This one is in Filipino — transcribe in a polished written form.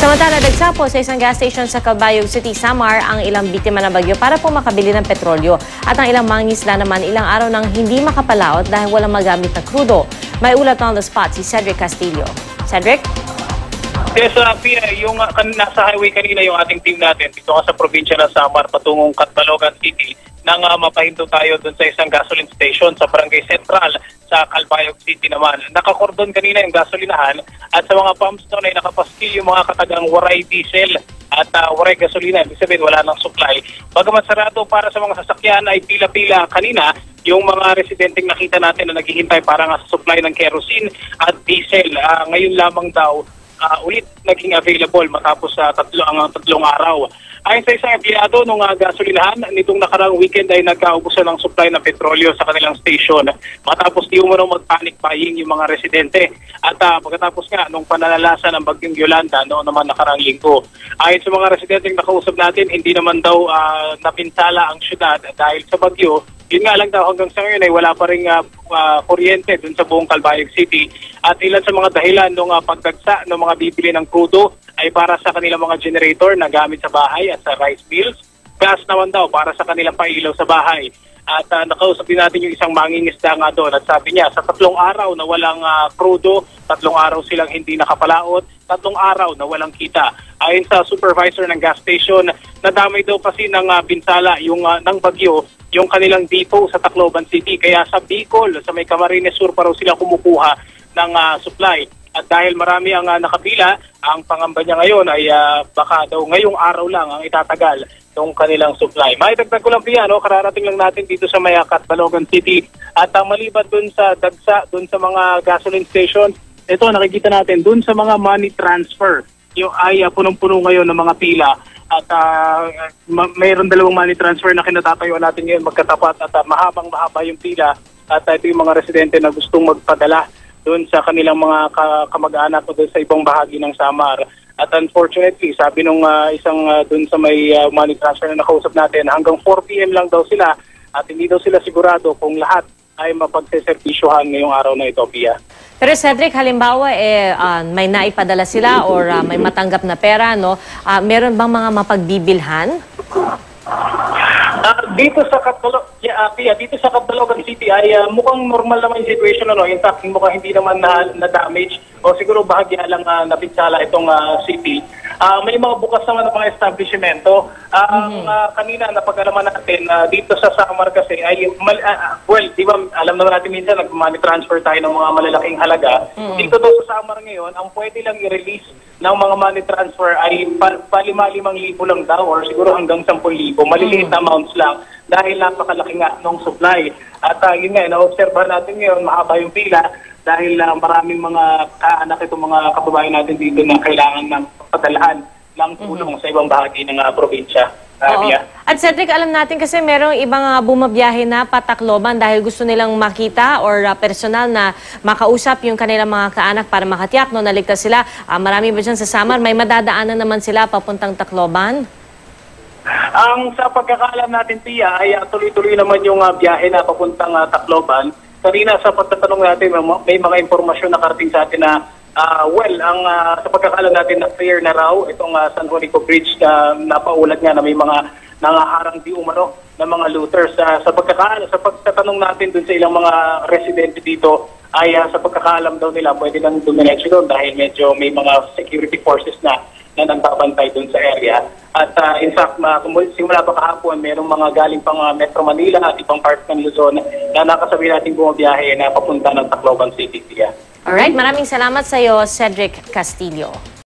Samantala, nagsapo sa isang gas station sa Calbayog City, Samar ang ilang biktima ng bagyo para po makabili ng petrolyo. At ang ilang mangingisda naman ilang araw nang hindi makapalaot dahil walang magamit na krudo. May ulat on the spot si Cedric Castillo. Cedric? Yes, Pia, yung nasa highway kanina yung ating team natin dito sa probinsya ng Samar patungong Catbalogan City nang mapahinto tayo dun sa isang gasoline station sa Barangay Central sa Calbayog City naman. Nakakordon kanina yung gasolinahan at sa mga pumps doon ay nakapaskil yung mga katagang waray diesel at waray gasolina. Ibig sabihin wala ng supply. Bagamat sarado para sa mga sasakyan ay pila-pila kanina yung mga residenteng nakita natin na naghihintay para nga sa supply ng kerosene at diesel. Ngayon lamang daw ulit naging available matapos sa tatlong araw. Ayon sa isang empleyado ng gasolinahan, nitong nakarang weekend ay nagkaubusan ng supply ng petrolyo sa kanilang station matapos di umano mag-panic buying yung mga residente. At pagkatapos nga nung pananalasa ng bagyong Yolanda noong naman nakarang linggo. Ayon sa mga residenteng nakausap natin, hindi naman daw napinsala ang syudad dahil sa bagyo. Yun nga lang daw hanggang sa ngayon ay wala pa rin kuryente dun sa buong Calbayog City. At ilan sa mga dahilan ng pagdagsa ng mga bibili ng krudo ay para sa kanilang mga generator na gamit sa bahay at sa rice mills. Gas naman daw para sa kanilang pailaw sa bahay. At nakausap din natin yung isang mangingisda nga doon at sabi niya sa 3 araw na walang krudo, 3 araw silang hindi nakapalaot, 3 araw na walang kita. Ayon sa supervisor ng gas station, nadamay daw kasi ng pinsala yung ng bagyo yung kanilang depot sa Tacloban City. Kaya sa Bicol, sa may Camarines Sur pa raw sila kumukuha ng supply. At dahil marami ang nakapila, ang pangamba niya ngayon ay baka daw ngayong araw lang ang itatagal ng kanilang supply. Maidagdag ko lang Pia, kararating lang natin dito sa Catbalogan City. At maliban dun sa dagsa, dun sa mga gasoline station, ito nakikita natin dun sa mga money transfer. Yung ay punong-puno ngayon ng mga pila. At mayroon 2 money transfer na kinatatayuan natin ngayon magkatapat at mahaba yung pila. At ito yung mga residente na gustong magpadala doon sa kanilang mga kamag-anak o doon sa ibang bahagi ng Samar. At unfortunately, sabi nung isang doon sa may money transfer na nakausap natin, hanggang 4 PM lang daw sila at hindi daw sila sigurado kung lahat ay mapagseservisyohan ngayong araw na ito, Pia. Pero Cedric, halimbawa may naipadala sila or may matanggap na pera, meron bang mga mapagbibilhan? Dito sa Catbalogan City ay mukhang normal naman yung situation. In fact, mukhang hindi naman na-damage o siguro bahagya lang napinsala itong city. May mga bukas naman ng mga establishmento. Kanina napag-alaman natin dito sa Samar kasi ay, di ba alam naman natin minsan nag-money transfer tayo ng mga malalaking halaga. Dito daw sa Samar ngayon, ang pwede lang i-release ng mga money transfer ay pa 5,000 lang daw or siguro hanggang 10,000. Maliliit na amounts lang dahil napakalaki nga ng supply. At yun nga, na-obserbahan natin ngayon, mahaba yung pila dahil maraming mga kaanak itong mga kababayan natin dito na kailangan ng padalahan ng tulong sa ibang bahagi ng probinsya. At Cedric, alam natin kasi merong ibang bumabiyahe na Tacloban dahil gusto nilang makita or personal na makausap yung kanilang mga kaanak para makatiyak naligtas sila. Marami ba dyan sa Samar? May madadaanan naman sila papuntang Tacloban? Sa pagkakaalam natin, Pia, ay tuloy-tuloy naman yung biyahe na papuntang Tacloban. Kanina sa pagtatanong natin, may mga impormasyon na karating sa atin na sa pagkakaalam natin na clear na raw itong San Juanico Bridge na napaulat nga na may mga nangaharang di umano ng mga looters. Sa pagtatanong natin dun sa ilang mga residente dito ay sa pagkakaalam daw nila pwede lang dumiretso doon dahil medyo may mga security forces na nagbabantay doon sa area. At in fact, simula pa kahapon, mayroong mga galing pang Metro Manila at ibang parts ng Luzon na nakasabi natin bumabiyahe na papunta ng Tacloban City. Alright, maraming salamat sa iyo, Cedric Castillo.